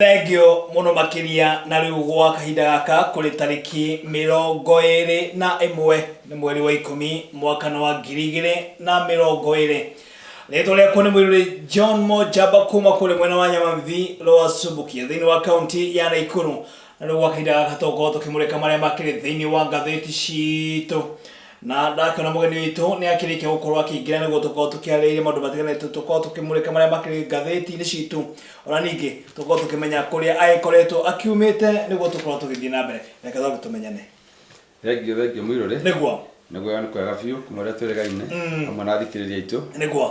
Thengio muno makiria na riu gwa kahinda gaka kuri tariki 21 ni mweri wa 10 mwaka wa 2020. Rĩtwa rĩakwa nĩ Mũirũrĩ John Mojaba kuma kuri mwena wa Nyamabithi Lower Subukia thĩinĩ wa kaunti ya Naikuru. Na rĩu gwa kahinda gaka tũkorwo tũkĩmũrĩka marĩa makĩrĩ thĩinĩ wa ngathĩti citũ. Na ndakĩona mũgeni witũ nĩ akĩrĩkia gũkorwo akĩingĩra nĩguo tũkorwo tũkĩarĩrĩria maũndũ matiganĩte, tũkorwo tũkĩmũrĩka marĩa makĩrĩ ngathĩti-inĩ citũ, ona ningĩ tũkorwo tũkĩmenya kũrĩa agĩkoretwo akiumĩte nĩguo tũkorwo tũgĩthiĩ na mbere. Reke tũkorwo tũmenyane. Thengio Mũirũrĩ. Nĩguo Nĩguo nĩ kwega biũ kuma ũrĩa twĩrĩgaine hamwe na athikĩrĩria aitũ. Nĩguo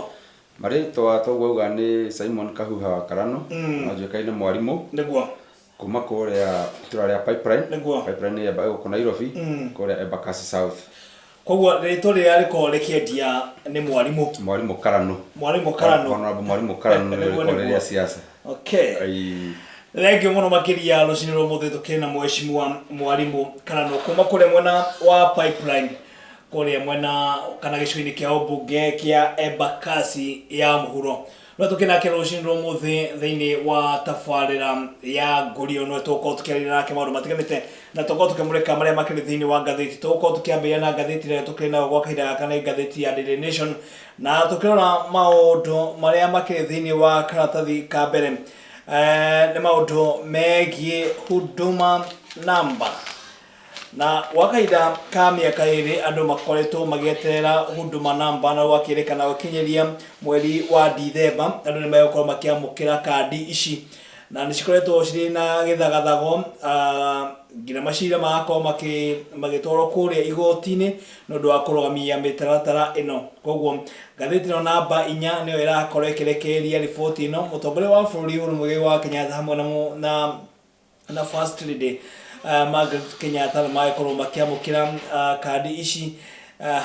Marĩtwa tũguauga nĩ Simon Kahuha wa Karano na njuĩkaine mwarimũ. Nĩguo Kuma kũrĩa itũra rĩa Pipeline. Nĩguo Pipeline ya gũkũ Nairobi kũrĩa Embakasi South. Koguo rĩtwa rĩrĩa rĩkorwo rĩkĩendia nĩ mwarimũ Karano. Mwarimũ Karano nĩrĩo rĩa siasa. Okay. Thengio muno makiria rũcinĩ rwa mũthĩ tũkĩrĩ na mheshimiwa mwarimũ Karano kuma kũrĩa mwena wa Pipeline, kũrĩa mwena kana gĩcigo-inĩ kĩa ũmbunge kĩa Embakasi ya mũhuro. No tũkĩnake rũcinĩ rwa mũthĩ thĩinĩ wa tabarĩra ya Ngũrio, no tũkorwo tũkĩarĩrĩria nake maũndũ matiganĩte na tũkorwo tũkĩmũrĩka marĩa makĩrĩ thĩinĩ wa ngathĩti. Tũkorwo tũkĩambĩrĩria na ngathĩti ĩrĩa tũkĩrĩ nayo gwa kahinda gaka nĩ ngathĩti ya Daily Nation, na tũkĩrora maũndũ marĩa makĩrĩ thĩinĩ wa karatathi ka mbere. Nĩ maũndũ megiĩ Huduma Number. Na wakaida ka miaka ĩrĩ andũ makoretwo magĩeterera Huduma Number, na gwakĩrĩkana gũkinyĩria mweri wa Dithemba andũ nĩ megũkorwo makĩamũkĩra kandi ici, na nĩ cikoretwo cirĩ na gĩthagathago. Nginya macira magakorwo magĩtwarwo kũrĩa igoti-inĩ nĩ ũndũ wa kũrũgamia mĩtaratara ĩno. Koguo ngathĩti ĩno namba 4 nĩyo ĩrakorwo ĩkĩrekereria riboti ĩno. Mũtongoria wa bũrũri Uhuru Mũigai wa Kenyatta hamwe na First Lady Margaret Kenyatta magĩkorwo makĩamũkĩra kandi ici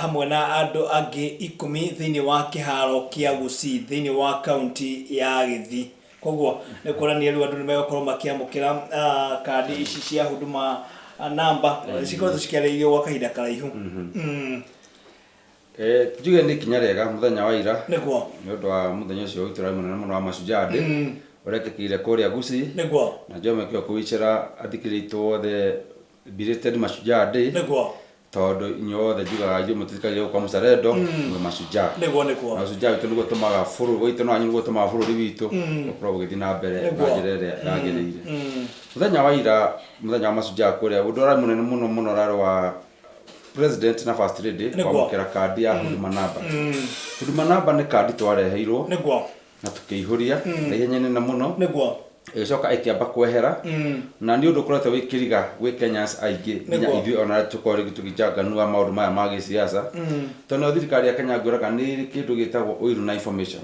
hamwe na andũ angĩ 10 thĩinĩ wa kĩharo kĩa Gusii thĩinĩ wa kaunti ya Gĩthii. Koguo nĩ kuonania rĩu andũ nĩ megũkorwo makĩamũkĩra kandi ici cia Huduma Number cikoretwo cikĩarĩrĩirio gwa kahinda karaihu. Njuge nĩ ikinya rĩega mũthenya wa ira nĩguo nĩ ũndũ wa mũthenya ũcio witũ mũnene mũno wa Mashujaa Day ũrekĩkire kũrĩa Gusii. Nĩguo na njome kĩo kũwicera athikĩrĩitwo othe belated Mashujaa Day. Nĩguo tondũ inyuothe njugaga ithuĩ mũtithikagĩrĩria kwa mũceredo nĩ Mashujaa. Nĩguo Mashujaa witũ nĩguo tũmaga bũrũri witũ, no nĩguo tũmaga bũrũri witũ ũkorwo gũgĩthiĩ na mbere na njĩra ĩrĩa yagĩrĩire. Mũthenya wa ira, mũthenya wa Mashujaa kũrĩa ũndũ ũrĩa mũnene mũno ũrarĩ wa President na First Lady kwamũkĩra kandi ya Huduma Number. Huduma Number nĩ kandi twareheirwo na tũkĩihũria na ihenya nene mũno, ĩcoka ĩkĩamba kwehera na nĩ ũndũ ũkoretwo wĩ kĩriga gwĩ Kenyans aingĩ nginya ithuĩ ona tũkorwo tũgĩjanganua maũndũ maya ma gĩsiasa, tondũ thirikari ya Kenya ngwĩraga nĩ kĩndũ gĩtagwo ũiru na information.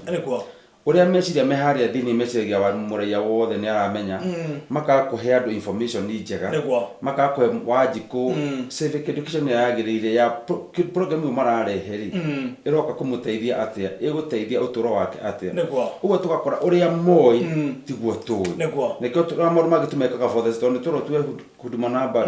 Ũrĩa meciria me harĩa thĩinĩ meciragia wa mũraiya wothe nĩ aramenya, makaga kũhe andũ information njega, makaga kũhe Wanjikũ civic education yagĩrĩire ya program ĩyo marareheri ĩroka kũmũteithia atĩa, ĩgũteithia ũtũũro wake atĩa. Ũguo tũgakora ũrĩa moĩ tiguo tũĩ, nĩkĩo maũndũ mangĩ tũmekaga for the stone, tũrwo tuoe Huduma Number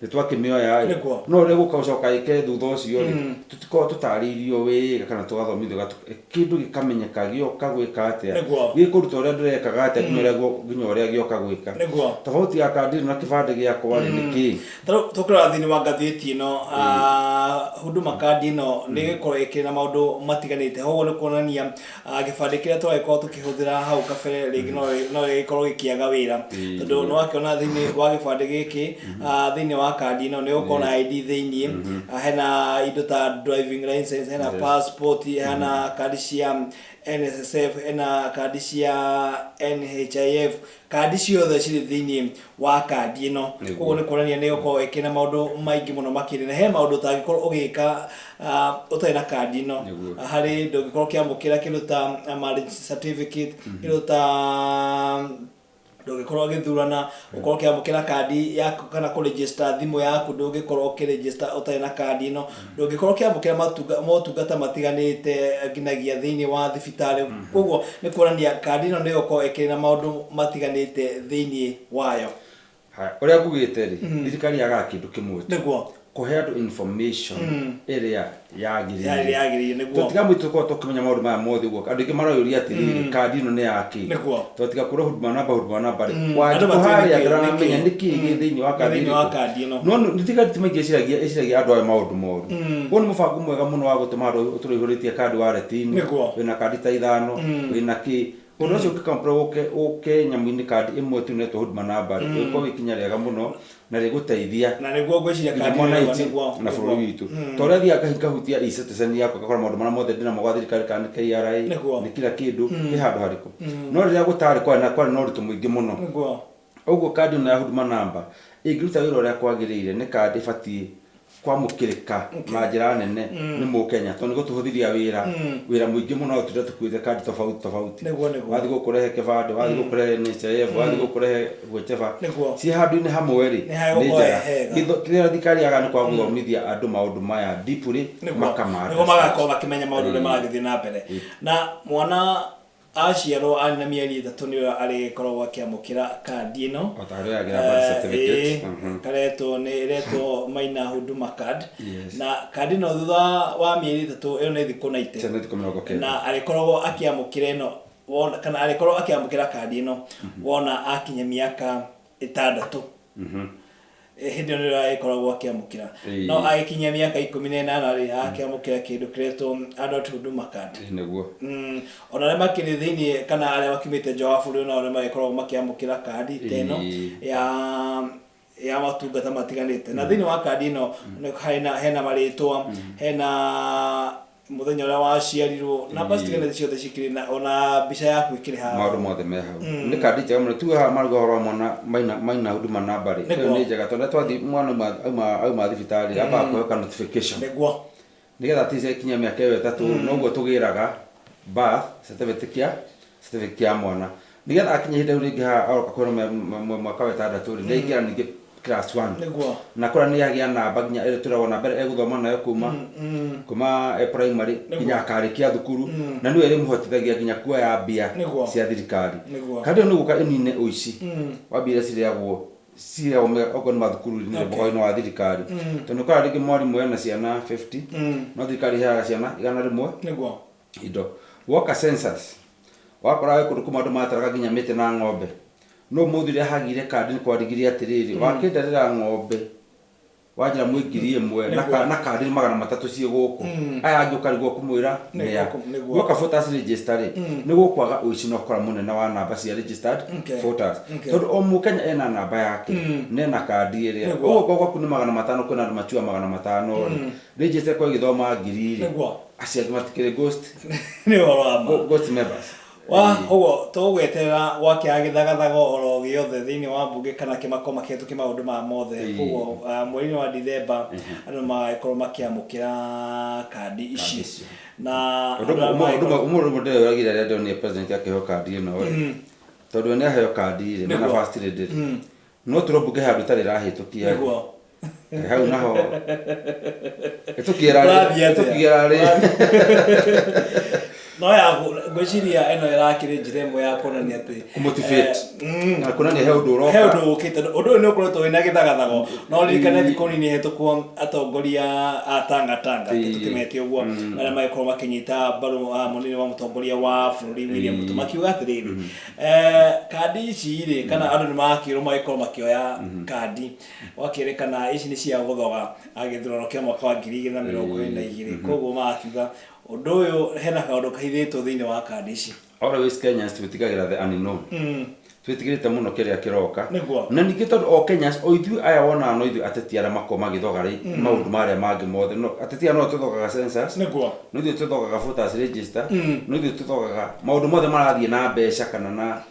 nĩ twakĩmĩoya no ũrĩa gũcoka ĩke thutha ũcio tũtikorwo tũtarĩirio wega kana tũgathomithio kĩndũ gĩkamenyeka gĩoka gwĩka atĩa, gĩkũruta ũrĩa ndĩrekaga atĩa nginya ũrĩa gĩoka gwĩka. Tofauti ya kandi na kĩbandĩ gĩakwa nĩ kĩĩ? Tũkĩrora thĩinĩ wa ngathĩti ĩno Huduma kandi ĩno nĩ ĩgĩkorwo ĩkĩrĩ na maũndũ matiganĩte. Ũguo nĩ kuonania gĩbandĩ kĩrĩa twagĩkorwo tũkĩhũthĩra hau kabere rĩngĩ no gĩgĩkorwo gĩkĩaga wĩra, tondũ nĩ wakĩona thĩinĩ wa gĩbandĩ gĩkĩ thĩinĩ wa kandi ĩno nĩ gũkorwo na ID thĩinĩ, hena indo ta driving license, hena passport, hena kandi cia NSSF, hena kandi cia NHIF, kandi ciothe cirĩ thĩinĩ wa kandi ĩno. Koguo nĩ kuonania nĩ gũkorwo ĩkĩrĩ na maũndũ maingĩ mũno makĩrĩ, na he maũndũ ũtangĩkorwo ũgĩka ũtarĩ na kandi ĩno. Harĩ ndũngĩkorwo ũkĩamũkĩra kĩndũ ta marriage certificate, kĩndũ ta ndũngĩkorwo ũgĩthurana ũkorwo ũkĩamũkĩra kandi yaku kana kũregister thimũ yaku, ndũngĩkorwo ũkĩregister ũtarĩ na kandi ĩno, ndũngĩkorwo ũkĩamũkĩra motungata matiganĩte nginyagia thĩinĩ wa thibitarĩ. Koguo nĩ kuonania kandi ĩno nĩ gũkorwo ĩkĩrĩ na maũndũ matiganĩte thĩinĩ wayo. Ũrĩa ngugĩte rĩ, thirikari yagaga kĩndũ kĩmwe, kũhe andũ information ĩrĩa yagĩrĩire yagĩrĩire nĩguo tũtigamwĩtũ tũkorwo tũkĩmenya maũndũ maya mothe ũguo andũ aingĩ marayũria atĩrĩrĩ kandi ĩno nĩ yake tũtiga kũrĩa huduma namba wanjikũ harĩa ndaramenya nĩkĩ gĩ thĩinĩ wa kandi ĩno no nĩtigari timaingĩ ĩciragia andũ aya maũndũ moru ũyũ nĩ mũbango mwega mũno wa gũtũma andũ ũtũrĩihũrĩtie kandi wallet-inĩ wĩna kandi ta ithano wĩna kĩ ũndũ ũcio ũngĩkampũra ũke nyamũ-inĩ kandi ĩmwe tu netwo huduma namba ũgũkorwo wĩkinya rĩega mũno na rĩgũteithia na nĩguo ngwĩciria kandi na bũrũri witũ ta ũrĩa thiaga ngahutia e-citizen yakwa ngakora maũndũ marĩa mothe ndĩnamo gwa thirikari kana KRA nĩ kila kĩndũ nĩ handũ harĩkũ no rĩrĩa gũtarĩ kwarĩ na ũritũ mũingĩ mũno ũguo kandi ĩno ya huduma namba ĩngĩruta wĩra ũrĩa kwagĩrĩire nĩ kandi ĩbatiĩ kwamũkĩrĩka na njĩra nene nĩ mũkenya tondũ nĩgũtũhũthĩria wĩra mũingĩ mũno tũrĩa tũkuĩte kandi tofauti wathiĩ gũkũrehe kĩbandĩ wathiĩ gũkũrehe NHIF wathiĩ gũkũrehe whichever ciĩ handũ-inĩ hamwe-rĩ nĩ njega kĩrĩa thirikari yaga nĩ kwa gũthomithia andũ maũndũ maya deeply nĩguo magakorwo makĩmenya maũndũ ũrĩa marathiĩ na mbere na mwana aciarwo arĩ na mĩeri 3 nĩwe arĩkoragwo akĩamũkĩra kandi ĩno karetwo nĩ iretwo Maina Huduma Card na kandi ĩno thutha wa mĩeri 3 ĩyo nĩ thikũ 90 na arĩkoragwo akĩamũkĩra ĩno kana arĩkorwo akĩamũkĩra kandi ĩno wona akinya mĩaka 6 hĩndĩ ĩyo nĩrĩa ĩkoragwo akĩamũkĩra no agĩkinyia mĩaka 18-rĩ akĩamũkĩra kĩndũ kĩretwo Adult Huduma Card ona arĩa makĩrĩ thĩinĩ kana arĩa makiumĩte nja wa bũrũri na arĩa magĩkoragwo makĩamũkĩra kandi ta ĩno ya matungata matiganĩte na thĩinĩ wa kandi ĩno hena marĩtwa hena mũthenya ũrĩa waciarirwo namba citiganĩte ciothe cikĩrĩ na ona mbica yaku ĩkĩrĩ haha maũndũ mothe me hau nĩ kandi njega mũno tuge haha maruga ũhoro wa mwana Maina Huduma namba rĩ ĩyo nĩ njega tondũ twathiĩ mwana auma thibitarĩ ambaga kũheo notification nĩgetha at least akinyia mĩaka ĩyo 3 noguo tũgĩraga birth certificate ya mwana nĩgetha akinya ihinda rĩu rĩngĩ haha aroka kwĩrwo mwaka wa 6 rĩ nĩaingĩra ningĩ class 1 na kũrĩa nĩ yagĩa namba nginya ĩrĩa tũragwo namba ĩrĩa egũthoma nayo kuma primary nginya akarĩkia thukuru na nĩyo ĩrĩmũhotithagia nginya kuoya mbia cia thirikari kandi ĩyo nĩ gũka ĩnine ũici wa mbia iria cirĩagwo okorwo nĩ mathukuru-inĩ mũgao-inĩ wa thirikari tondũ nĩ ũkoraga rĩngĩ mwarimũ ena ciana 50 no thirikari ĩheaga ciana 100 indo woka census wakora wĩ kũndũ kũmwe andũ mataraga nginya mĩtĩ na ng'ombe no mũthĩ rĩa hagire kandi nĩ kwarigirie atĩrĩrĩ wakĩndarĩra ng'ombe wanjĩra mwĩ 1,000 na kandi 300 ciĩ gũkũ aya angĩ ũkarigwo kũmwĩra nĩa gũka voters register rĩ nĩ gũkwaga ũici na ũkora mũnene wa namba cia registered voters tondũ o mũkenya ena namba yake nena kandi ĩrĩa ũguo gwaku nĩ 500 kwĩna andũ machua 500 register kwa gĩthoma 2,000 acio angĩ matikĩrĩ ghost ghost members ũguo tũgweterera gwakĩra gĩthagathago oro gĩothe thĩinĩ wa mbunge kana kĩmako makĩhetũkia maũndũ maya mothe ũguo mweri-inĩ wa Dithemba andũ magagĩkorwo makĩamũkĩra kandi ici na ũmũndũ ndĩragire rĩrĩa ndonire president akĩheo kandi ĩno tondũ nĩ aheo kandi rĩ na first lady no tũrwo mbunge handũ itarĩ rahĩtũkia hau naho ĩtũkĩra rĩ no ya ngwĩciria ĩno ĩrakĩrĩ njĩra ĩmwe ya kuonania atĩ motivate na kuonania he ũndũ ũroka he ũndũ ũkĩte ũndũ ũyũ nĩ ũkoretwo wĩna gĩthagathago no ririkane thikũ nini hĩtũku atongoria a Tanga tũkĩmete ũguo arĩa magĩkorwo makĩnyita mbaru mũnini wa mũtongoria wa bũrũri William Ruto makiuga atĩrĩrĩ kandi ici rĩ kana andũ nĩ makĩrwo magĩkorwo makĩoya kandi wakĩrĩkana ici nĩ cia gũthoga gĩthurano kĩa mwaka wa 2022 koguo makiuga ũndũ ũyũ hena kaũndũ kahithĩtwo thĩinĩ wa kandi ici always Kenyans twĩtigagĩra the unknown twĩtigĩrĩte mũno kĩrĩa kĩroka na ningĩ tondũ o Kenyans o ithuĩ aya wonaga no ithuĩ ateti arĩa makorwo magĩthoga maũndũ marĩa mangĩ mothe no ateti aya no tũthogaga census no ithuĩ tũthogaga voters register no ithuĩ tũthogaga maũndũ mothe marathiĩ na mbeca kana na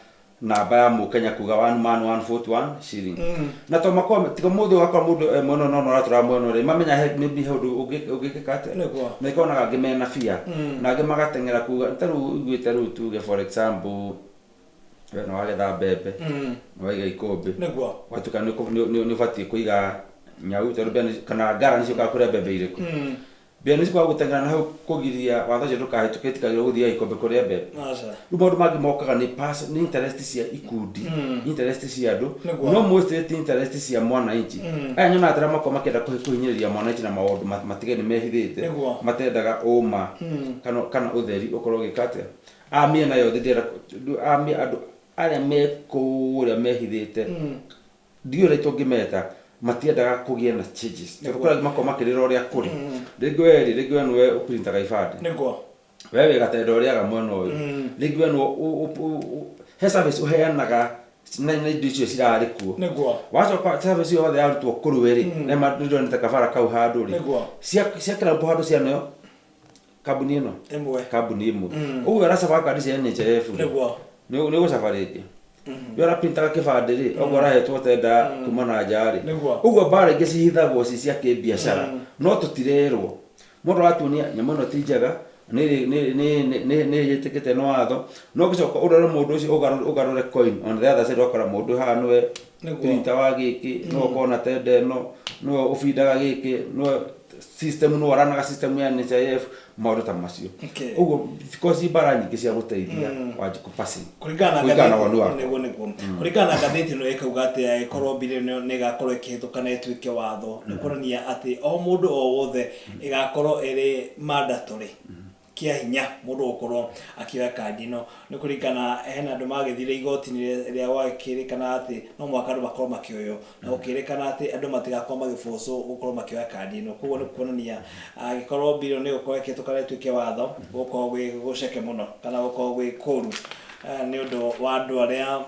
namba ya mũkenya kuga 1 man 141 shilling na to makorwo tiga mũndũ wakora mũndũ mwena no ũratũra mwena ũrĩa mamenya maybe he ũndũ ũngĩkĩka atĩa na ikonaga angĩ mena fear na angĩ magateng'era kuga tarĩu iguĩte rĩu tuge for example wena wagetha mbembe na waiga ikũmbĩ watuĩka nĩ ũbatiĩ kũiga nyau tondũ kana ngara nĩcio ũkaga kũrĩa mbembe irĩkũ Mbia nĩ cikwaga gũteng'era na hau kũgiria watho ũcio ndũkahĩtũkĩtĩkagĩrwo gũthiaga ikombe kũrĩa mbembe. Rĩu maũndũ mangĩ mokaga nĩ interest cia ikundi, interest cia andũ, no mostly interest cia mwananchi. Aya nyonaga tarĩa makorwo makĩenda kũhinyĩrĩria mwananchi na maũndũ matigane mehithĩte, matendaga ũma kana ũtheri ũkorwo ũgĩka atĩa. Mĩena yothe ndĩrenda andũ arĩa me kũrĩa mehithĩte, ndiũĩ ũrĩa tũngĩmeta, matiendaga kũgĩa na changes. Tondũ kũrĩa makorwo makĩrĩra ũrĩa kũrĩ. Rĩngĩ we nĩwe ũprintaga ibandĩ. We wĩ gatendo ũrĩaga mwena ũyũ. Rĩngĩ we he service ũheanaga na indo icio cirarĩ kuo. Wacoka service yothe yarutwo kũrũwe-rĩ, na nĩndonete kabara kau handũ-rĩ, ciakĩra handũ cianeo kambuni ĩno, kambuni ĩmwe. Ũguo aracaba kandi cia NHIF-rĩ, nĩũgũcabarĩtie. We araprintaga kĩbandĩ-rĩ, ũguo arahetwo tenda kuma na nja-rĩ. Ũguo mbara ingĩ cihithagwo ci cia kĩbiacara, no tũtirerwo. Mũndũ aratuonia nyamũ ĩno ti njega, nĩ ĩtĩkĩte nĩ watho, no ũgĩcoka ũrore mũndũ ũcio ũgarũre coin on the other side ũgakora mũndũ haha nĩwe printer wa gĩkĩ, nĩwe ũkorwo na tenda ĩno, nĩwe ũbindaga gĩkĩ, nĩwe system nĩwe waranaga system ya NHIF, maũndũ ta macio. Ũguo because mbara nyingĩ cia gũteithia Wanjikũ passing. Kũringana na ngathĩti ĩno ĩkauga atĩ ĩkorwo mbirũ nĩ ĩgakorwo ĩkĩhĩtũka na ĩtuĩke watho, nĩ kuonania atĩ o mũndũ o wothe ĩgakorwo ĩrĩ mandatory kia hinya mũndũ gũkorwo akĩoya kandi ĩno. Nĩ kũringana hena andũ magĩthire igoti-inĩ rĩrĩa gwakĩrĩkana atĩ no mũhaka andũ makorwo makĩoywo, na gũkĩrĩkana atĩ andũ matigakorwo magĩbocwo gũkorwo makĩoya kandi ĩno. Koguo nĩ kuonania angĩkorwo mbirũ nĩ gũkorwo ĩkĩhĩtũka na ĩtuĩke watho, gũkorwo gwĩ gũceke mũno kana gũkorwo gwĩ kũru nĩ ũndũ wa andũ arĩa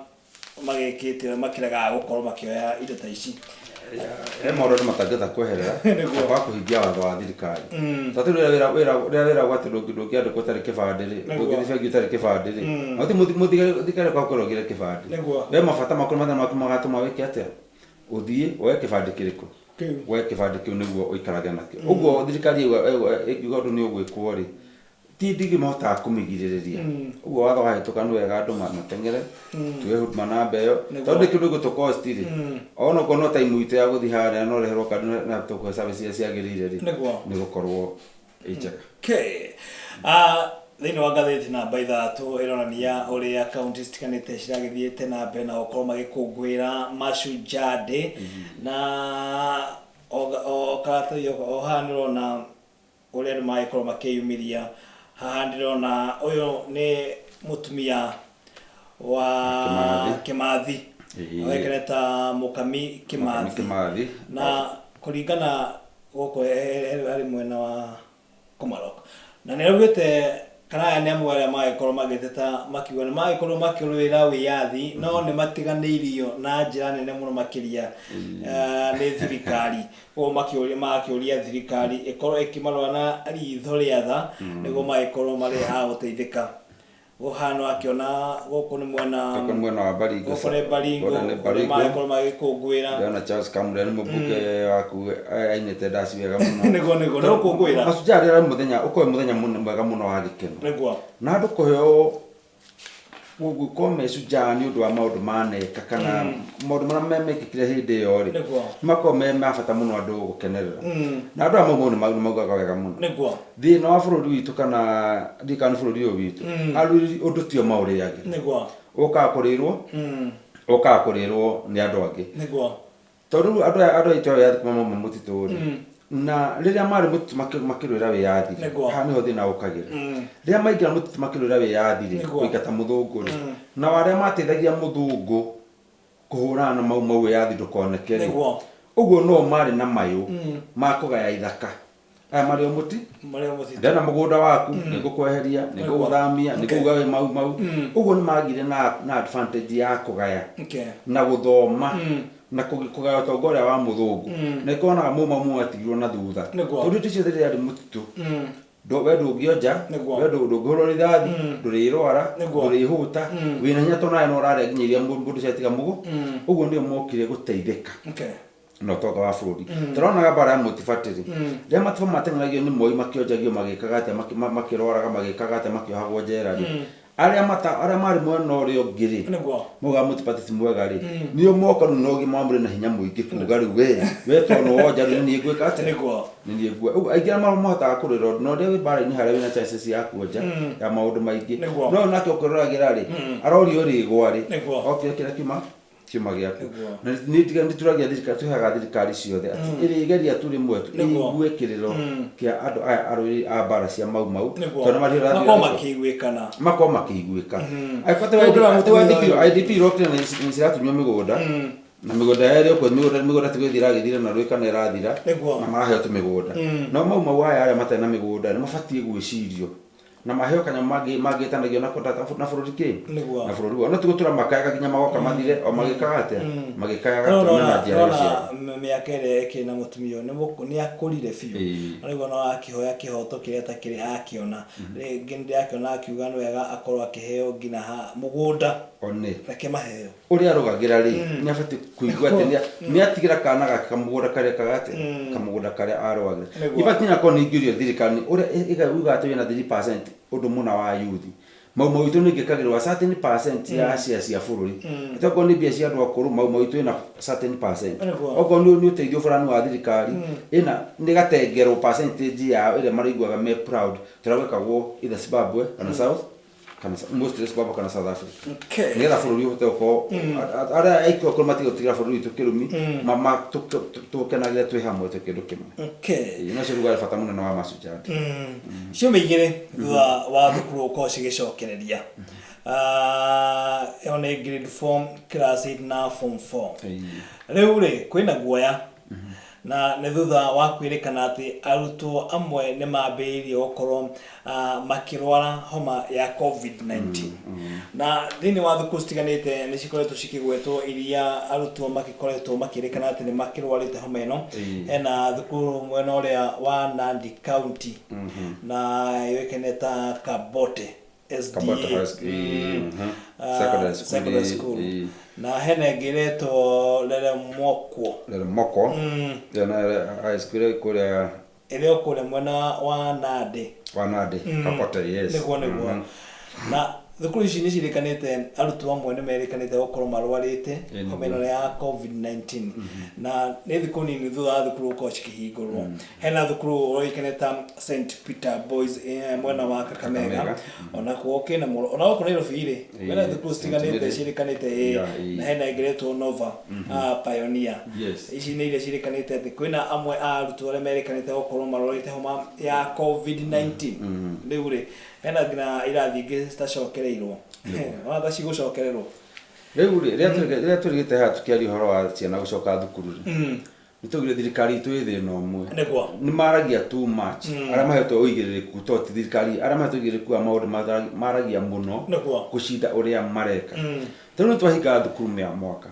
magĩkĩte makĩregaga gũkorwo makĩoya indo ta ici. He maũndũ andũ matangĩhota kweherera wa kũhingia watho wa thirikari. Tondũ rĩrĩa wĩragwo atĩ ndũngĩandĩkwo ũtarĩ kĩbandĩ-rĩ, ndũngĩthiĩ bengi ũtarĩ kĩbandĩ-rĩ, na mũthigari kwakorwo ũgĩre kĩbandĩ. We mabata maku maku magatũma wĩke atĩa? Ũthiĩ woe kĩbandĩ kĩrĩkũ? Woe kĩbandĩ kĩu nĩguo ũikarage nakĩo. Ũguo thirikari ĩkiuga ũndũ nĩ ũgwĩkwo-rĩ, ti ndingĩmahotaga kũmĩgirĩrĩria. Ũguo watho wahĩtũka nĩ wega andũ mateng'ere, tuoye huduma namba ĩyo, tondũ kĩndũ gĩgũtũ-cost-rĩ, ona okorwo no time itũ ya gũthiĩ harĩa no ũreherwo kandi na tũkũhe service iria ciagĩrĩire-rĩ, nĩ gũkorwo ĩ njega. Thĩinĩ wa ngathĩti namba 3 ĩronania ũrĩa kaunti citiganĩte ciragĩthiĩte na mbere na gũkorwo magĩkũngũĩra Mashujaa Day, na o karatathi o haha nĩũrona ũrĩa andũ magĩkorwo makĩyumĩria. Haha ndĩrona ũyũ nĩ mũtumia wa Kĩmathi, oĩkaine ta Mũkami Kĩmathi, na kũringana gũkũ arĩ mwena wa Komarok, na nĩaugĩte kana aya nĩ amwe arĩa magĩkorwo magĩteta makiuga nĩ magĩkorwo makĩrũĩra wĩyathi, no nĩ matiganĩirio na njĩra nene mũno makĩria nĩ thirikari. Ũguo makĩũria thirikari ĩkorwo ĩkĩmarora na ritho rĩa tha nĩguo magĩkorwo marĩ a gũteithĩka. Ũhana akĩona gũkũ nĩ mwena wa Baringo, kũrĩa magĩkorwo magĩkũngũĩra. Ndĩrona Charles Kamũrĩa nĩ mũmbunge waku ainĩte ndaci wega mũno. Nĩguo nĩ gũkũngũĩra. Mashujaa Day ũkorwo mũthenya mwega mũno wa gĩkeno. Na andũ kũheo gũkorwo mecunjaa nĩ ũndũ wa maũndũ maneka kana maũndũ marĩa mekĩkire hĩndĩ ĩyo-rĩ, nĩmakoragwo me ma bata mũno andũ gũkenerera. Na andũ aya maumau nĩmaugaga wega mũno. Thĩinĩ wa bũrũri witũ kana ndikana bũrũri ũyũ witũ, ũndũ tio maũrĩage. Ũkaga kũrĩrwo nĩ andũ angĩ. Tondũ andũ aitũ aya wĩyathi kuma mauma mũtitũ-rĩ, na rĩrĩa marĩ mũtitũ makĩrũĩra wĩyathi, haha nĩho thĩna ũkagĩra. Rĩrĩa maingĩra mũtitũ makĩrũĩra wĩyathi-rĩ, kũingata mũthũngũ-rĩ, na arĩa mateithagia mũthũngũ kũhũrana na mau wĩyathi ndũkoneke-rĩ, ũguo no marĩ na mayũ ma kũgaya ithaka. Aya marĩ o mũti, ndena mũgũnda waku, nĩngũkweheria, nĩngũgũthamia, nĩngũuga wĩ mau. Ũguo nĩmagire na advantage ya kũgaya na gũthoma na kũgaya ũtonga ũrĩa wa mũthũngũ, na ĩkonaga mũma atigirwo na thutha. Tondũ indo ciothe rĩrĩa arĩ mũtitũ, we ndũngĩonja, we ndũngĩhũrwo rithathi, ndũrĩrwara, ndũrĩhũta, wĩna hinya tondũ nawe no ũrarĩa nginya iria mũndũ ciatiga mũgũ. Ũguo nĩo mokire gũteithĩka na ũtonga wa bũrũri. Tũronaga mbara ya Mũtibati-rĩ, rĩrĩa Matiba mateng'eragio nĩ Moi makĩonjagio magĩkaga atĩa, makĩrwaraga magĩkaga atĩa, makĩohagwo njera-rĩ, aria mari mwena uria ungiri muga mutipatiti mwega ri ni umoka no gi mamure na hinya muingi kuga ri we tono woja ni gwika ati ni ngwe aigira maro mohota kurira no ria wi bara ni haria wina chances ya kuoja ya maundu maingi no nake ukorora ri arori uri gwari okay kira kiuma giaku na ni turagia thirikari ciothe ati iri geria turi mwetu igwe kiriro kia andu aya arori a bara cia mau tona marira makoma kiigwika ai IDP rokre ni ciratunywa migunda na migunda yario kwa migunda tigithira githira na rwika na irathira na maraheo tu migunda no mau aya aria matena migunda ni mabatie gwicirio na maheo kanya magitanagio na bururi ki na bururi ona tugutura makaya kinya magoka mathire o magikaga ate magikaga tona njira cio miakere eke na mutumio ni akurire biu ariko no akihoya kihoto kiria takiri akiona ngindi yake na akiuga no wega akorwo akiheo ngina ha mugunda one reke maheo uria arugagira ri ni abati kuigua ati ni atigira kana gake kamugunda karia kagate kamugunda karia arugagira ibati na koni ngirio thirikari uria igauga ati wina 3% undu muna wa youth mau itu ningikagirwa 30% ya cia bururi itako ni bia cia andu akuru mau itu ina 30% oko ni uteithio fulani wa thirikari ina ni gatengerwo percentage ya ile mariguaga me proud turawekagwo either Zimbabwe kana South kana mostly Zimbabwe kana South Africa ngetha bururi uhote uko ara aiko ko matigo tigira bururi tukirumi mama tukenagira twi hamwe te kindu kimwe ina cio ruga bata muno na wa Masujad cio meigire wa thukuru ko cigicokereria ona grade 4 class 8 na form 4 riu ri kwina guoya na ne thutha wa kwirikana ati arutwo amwe ni mambiririe gukorwo makirwara homa ya COVID-19 na thini wa thukuru citiganite ni cikoretwo cikigwetwo iria arutwo makikoretwo makirikana ati ni makirwarite homa ino ena thukuru mwena uria wa Nandi County na yekene ta Kabote SDA secondary school na hene gireto lele moko yana high school kuria ile kule mwena wa Nandi Kabote yes na thukuru ici ni cirikanite arutwo amwe ni merikanite gukorwo marwarite homeno ya COVID-19 na ni thukuru ni thutha thukuru ko cikihingurwo hena thukuru oikaneta St Peter Boys mwena wa Kakamega ona kuoke na ona ko Nairobi ire hena thukuru citiganite cirikanite na hena igeretwo Nova Pioneer ici ni ile cirikanite ati kwina amwe arutwo re merikanite gukorwo marwarite homa ya COVID-19 riu ri hena ngina irathi ingi citacokereirwo watha cigucokererwo riu ria turigite ha tukiari horo wa ciana gucoka thukuru nitugire thirikari itu ithina umwe ni maragia too much ara mahetwo uigiririku to thirikari ara mahetwo uigiririku amaundu maragia muno gucinda uria mareka tunu twahinga thukuru mia mwaka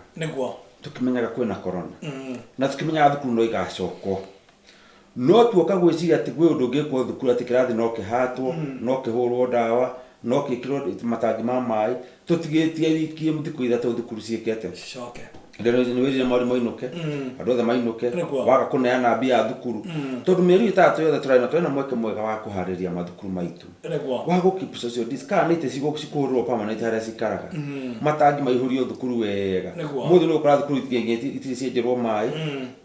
tukimenyaga kwina corona na tukimenyaga thukuru no igacokwo no tuoka gwiciria ati gwe undu ngikwo thukuru ati kirathi no kihatwo no kihurwo dawa no kikirwo matangi ma mai tutigitie wiki mutiko ithatu thukuru ciekete ndero ni wiri mauri mainuke andu othe mainuke waga kuneana mbia thukuru tondu mieri itatu yothe twina mweke mwega wa kuhariria mathukuru maitu waga keep social distance nite cikuhurwo permanent haria cikaraga matangi maihurio thukuru wega muthu no kora thukuru itiri cienjerwo mai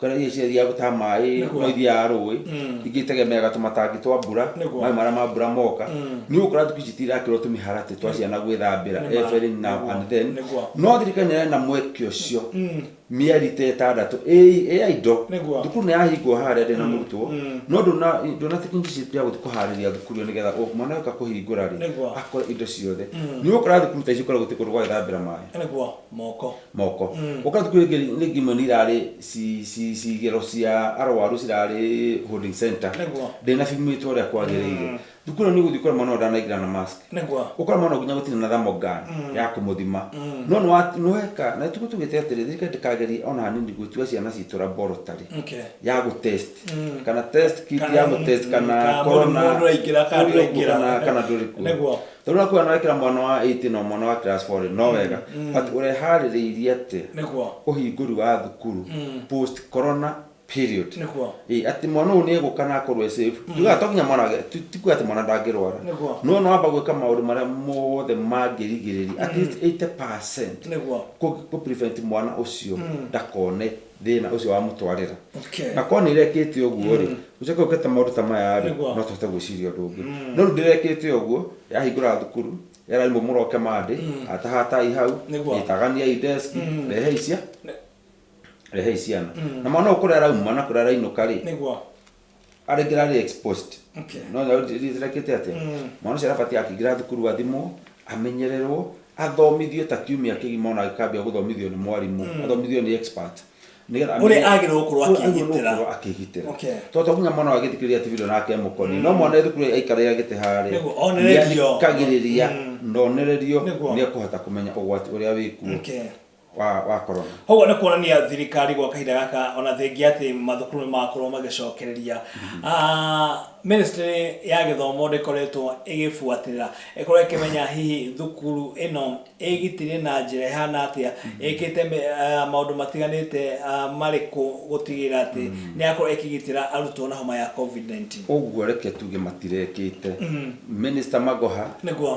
kana iria ciathia guta mai no ithia rui igitegemeaga tumatangi twa mbura mai mara ma mbura moka ni ukora thukuru citirakirwo tumiharate twa ciana gwithambira every now and then no thirikari na mweke ucio mieri tetandatu indo thukuru ni yahingwo haria ndina murutwo no ndona tikingi ya guthikuhariria thukuru nigetha mwana yoka kuhingura ri akora indo ciothe ni ukora thukuru ta icikora gutikurwo gwa ithambira mai moko ukora thukuru ngi moni irari cigero cia arwaru cirari holding center ndina fimitwo ria kwagiriire thukuru ni guthikora mwana ndanaigana na mask ukora mwana nginya gutina na thermogun ya kumuthima no weka na tugitugite atiri thirikari ndikageri ona hanini gwitua ciana citu laboratory ya gutest kana test kit ya gutest kana corona kana nduriku tondå nakuo nawekera mwana wa 18 na mwana wa class 4 no wega but urehaririirie ati uhinguri wa thukuru post corona period Nĩguo. ati mwana ũyũ nĩ egũka na akorwo safe tuga tokinya mwana tikuga ati mwana ndangĩrwara no no amba gwĩka maũndũ marĩa mothe mangĩrigĩrĩria at least 80% Nĩguo. ku prevent mwana ũcio ndakone thĩna ũcio wa mũtwarĩra Okay. na kona irekĩte ũguo rĩ ũcoke ũkete maũndũ ta maya rĩ no tũhote gwĩciria ũndũ ũngĩ no rĩu ndĩrekĩte ũguo yahingũra thukuru yararimwo mũroke mandĩ atahatai hau itagania desk rehe ciana na mwana ũkũrĩa arauma na kũrĩa arainũka rĩ arĩngĩra rĩ exposed no ndĩrekĩte atĩa mwana ũcio arabatiĩ akĩingĩra thukuru athimwo amenyererwo athomithio ta kiumia kĩgima ona agĩkambia gũthomithio nĩ mwarimũ athomithio nĩ expert ũrĩa agĩrĩirwo gũkorwo akĩgitĩra tondũ nginya mwana agĩthikĩrĩria TV nake mũkoni no mwana thukuru aikaraga gĩtĩ harĩ kagĩrĩria nonererio nĩ ekũhota kũmenya ũgwati ũrĩa wĩkuo wa corona hogo nĩ kuonania thirikari gwa kahinda gaka ona thengia atĩ mathukuru nĩ makorwo magĩcokereria ministry ya gĩthomo ndĩkoretwo ĩgĩbuatĩrĩra ĩkorwo ĩkĩmenya hihi thukuru ĩno ĩgitĩre na njĩra ĩhana atĩa ĩkĩte maũndũ matiganĩte marĩkũ gũtigĩrĩra atĩ nĩ akorwo ĩkĩgitĩra arutwo na homa ya COVID-19 ũguo reke tuge matirekĩte minister Magoha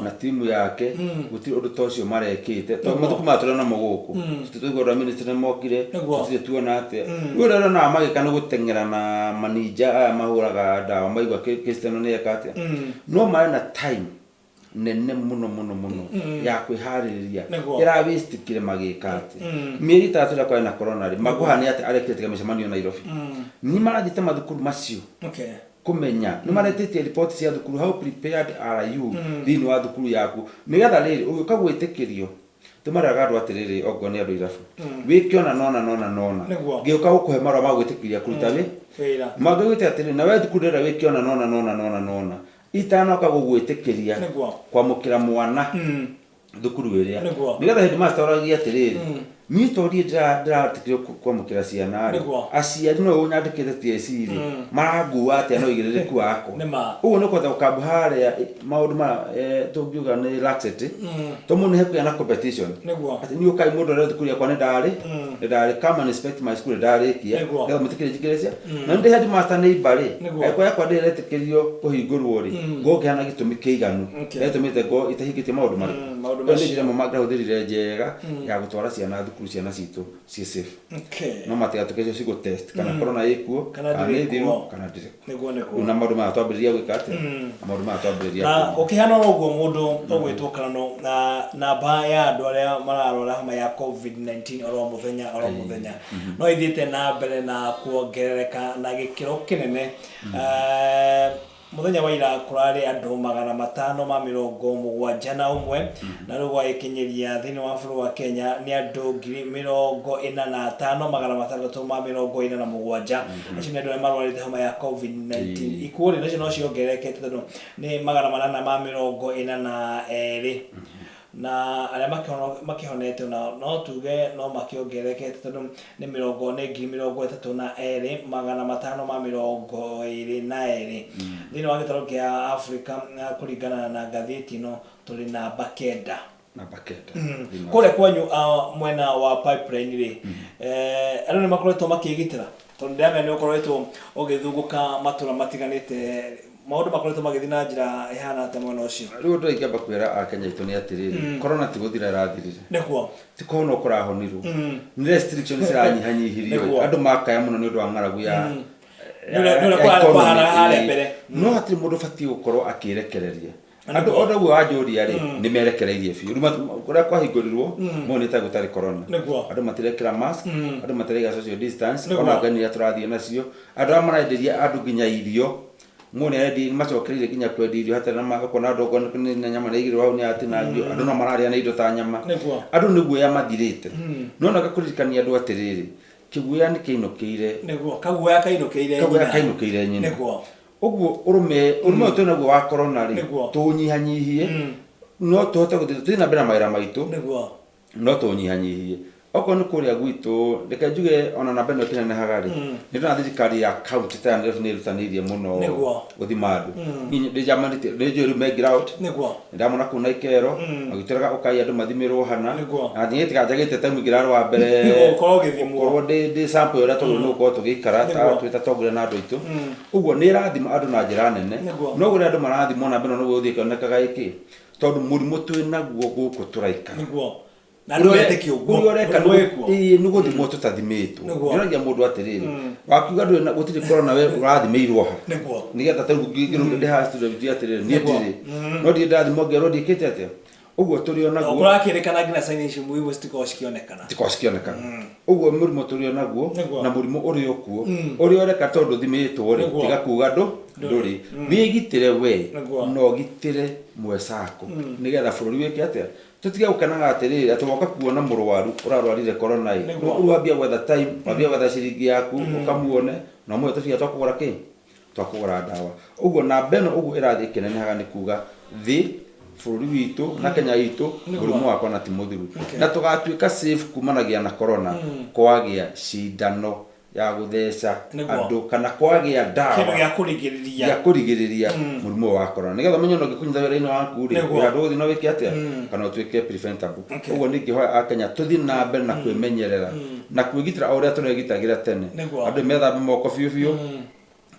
na timu yake gũtirĩ ũndũ ta ũcio marekĩte tondũ mathukuru matũra na mũgũkũ tũtũigua ministry mokire tũtirĩ tuona atĩa rĩu rero na magĩka nĩ gũteng'era na maninja mahũraga ndawa maigua Cristiano nĩ eka atĩa no marĩ na time nene mũno ya kwĩharĩrĩria ĩrawaste magĩka atĩ mĩeri 3 ĩrĩa kwarĩ na corona rĩ Magoha nĩ atĩ arekĩte mĩcemanio Nairobi nĩ marathiĩte mathukuru macio kũmenya nĩ maretĩtie report cia thukuru how prepared are you thĩinĩ wa thukuru yaku nĩgetha rĩrĩ ũgĩũka gwĩtĩkĩrio tumaraga andũ atĩrĩrĩ ogo nĩ andũ irabu wĩkĩona nona ngĩũka gũkũhe marũa ma gwĩtĩkĩria kũruta wĩra magĩgwĩte atĩrĩrĩ na we thukuru rĩrĩa wĩkĩona nona itanoka gũgwĩtĩkĩria kwamũkĩra mwana thukuru ĩrĩa nĩgetha headmaster oragia atĩrĩrĩ niĩ tondĩ ndĩratikĩrio kwamũkĩra ciana aciari no nyandĩkĩte TSC marangua atĩa no igĩrĩrĩku wako ũguo nĩ kwenda gũkamba harĩa maũndũ ma tũngiuga nĩ laxity tondũ mũndũ nĩhekũgĩa na competition atĩ niĩ ũkai mũndũ ũrĩa thukuru yakwa nĩ ndarĩ come and inspect my school ndarĩkia nĩgetha mũtĩkĩrĩ njĩkĩrĩcia na nĩ headmaster nĩ imbarĩ yakwa ndĩretĩkĩrio kũhingũrwo rĩ ngokĩhana gĩtũmi kĩiganu gĩtũmĩte ngo itahingĩtie maũndũ marĩkũ nĩ njĩra ĩmwe mangĩhũthĩrire njega ya gũtwara ciana thukuru ciana citũ ciĩ safe no matigatũke cio test kana corona ĩkuo kana nĩ thiru kana ndĩrĩ na maũndũ maya twambĩrĩria gwĩka atĩa maũndũ maya twambĩrĩria na ũkĩhana ũguo mũndũ ũgwĩtwo kanano na namba ya andũ arĩa mararwara homa ya COVID-19 oro mũthenya no ithiĩte na mbere na kuongerereka na gĩkĩro kĩnene muthenya wa ira kurari andũ 571 na rĩu gwagĩkinyĩria thĩinĩ wa bũrũri wa Kenya nĩ andũ 45,647 acio nĩ andũ arĩa marwarĩte homa ya COVID-19 ikuũ nacio no ciongererekete tondũ nĩ 842 na arĩa makĩhonete no tuge no makĩongererekete tondũ nĩ 32,522 thĩinĩ wa gĩtarũ kĩa Africa kũringana na ngathĩti ĩno tũrĩ namba 9 kũrĩa kwanyu mwena wa pipeline rĩ andũ nĩ makoretwo makĩgitĩra tondũ ndĩramenya nĩ ũkoretwo ũgĩthungũka matũra matiganĩte maũndũ makoretwo magĩthiĩ na njĩra ihana atĩa mwena ũcio rĩu ũndũ ingĩamba kwĩra akenya aitũ nĩ atĩrĩrĩ corona ti gũthira ĩrathirire nĩkuo ti corona ũkũrahonirwo nĩ restrictions ciranyihanyihirio andũ makaya mũno nĩ ũndũ wa ng'aragu ya no hatirĩ mũndũ batiĩ gũkorwo akĩrekereria andũ othe guo wanjũria rĩ nĩ merekereirie biũ kũrĩa kwahingũrirwo monete gũtarĩ corona andũ matirekĩra mask andũ matireiga social distance ona ngani iria tũrathiĩ nacio andũ arĩa marenderia andũ nginya irio mone endi macokereire nginya kwendia irio hatarĩ na magakona andũ okorwo nĩ nyama nĩigĩrwo hau nĩ atinangio andũ no mararĩa na indo ta nyama andũ nĩ guoya mathirĩte no na gakũririkania andũ atĩrĩrĩ kĩguoya nĩ kĩinũkĩire kaguoya kainũkĩire nyina ũguo ũrũme ũyũ twĩ naguo wa corona rĩ tũnyihanyihie no tũhote gũthiĩ na mbere na mawĩra maitũ no tũnyihanyihie oko nä kå rä a gwitå reke njuge ona namba ä no ä kä nenehaga rä nä ndona thirikari ya kaunti ta nä rutanä irie må no gå thima andå ndä njamanä nä njå rä u nä ndamona kå na ikero magä tåraga å kai andå mathimä rwo hana na nä tä kanjagä te taimå ingä rarä wa mbere korwo ndä sample å rä a tondå nä gå korwo tå gä ikara twä tatongoria na andå aitå å guo nä rathima andå na njä ra nene no gå rä andå marathimwo namba ä no nä gå thiä kä ä kä tondå må rimå twä naguo gå kå tå raikara nä gå thimwo tå tathimä two nä må ndå atä rä rä wakiuga gå tirä korona we å rathimä irwo ha nä getha ta ndä haha atä rä rä niä ndirä no ndirä ndathimwo ngerwo ndiä kä te atä å guo tå rä onaguo tikorwo cikionekana å guo må rimå tå rä onaguo na må rimå å rä o kuo å rä oreka tondå thimä two rä tiga kuga ndå rä wä gitä re we no gitä re mwecako nä getha bå rå ri wä kä atä tå tige gå kenaga atä rä rä atä woka kuona må rwaru å rarwarire korona rä wambia gwetha time wambia gwetha ciringi yaku å kamuone na må tå bia twakå gå ra kä twakå gå ra ndawa å guo namba ä no å guo ä rathiä ä kä nenehaga nä kuga thä bå rå ri witå na Kenya itå må rimå wakwa na ti må thiru na tå gatuä ka safe kumanagia na korona kwagä a cindano ya gå theca andå kana kwagä a ndawa gä kå rigä rä ria må rimå wa korona nä getha menye no gä kå nyitha wä ra-inä waku rä wä handå gå thiä no wä ke atä kana å tuä ke preventable å guo nä ngä hoya akenya tå thiä na mbere na kwä menyerera na kwä gitä ra o å rä a tå regitagä ra tene andå methambe moko biå biå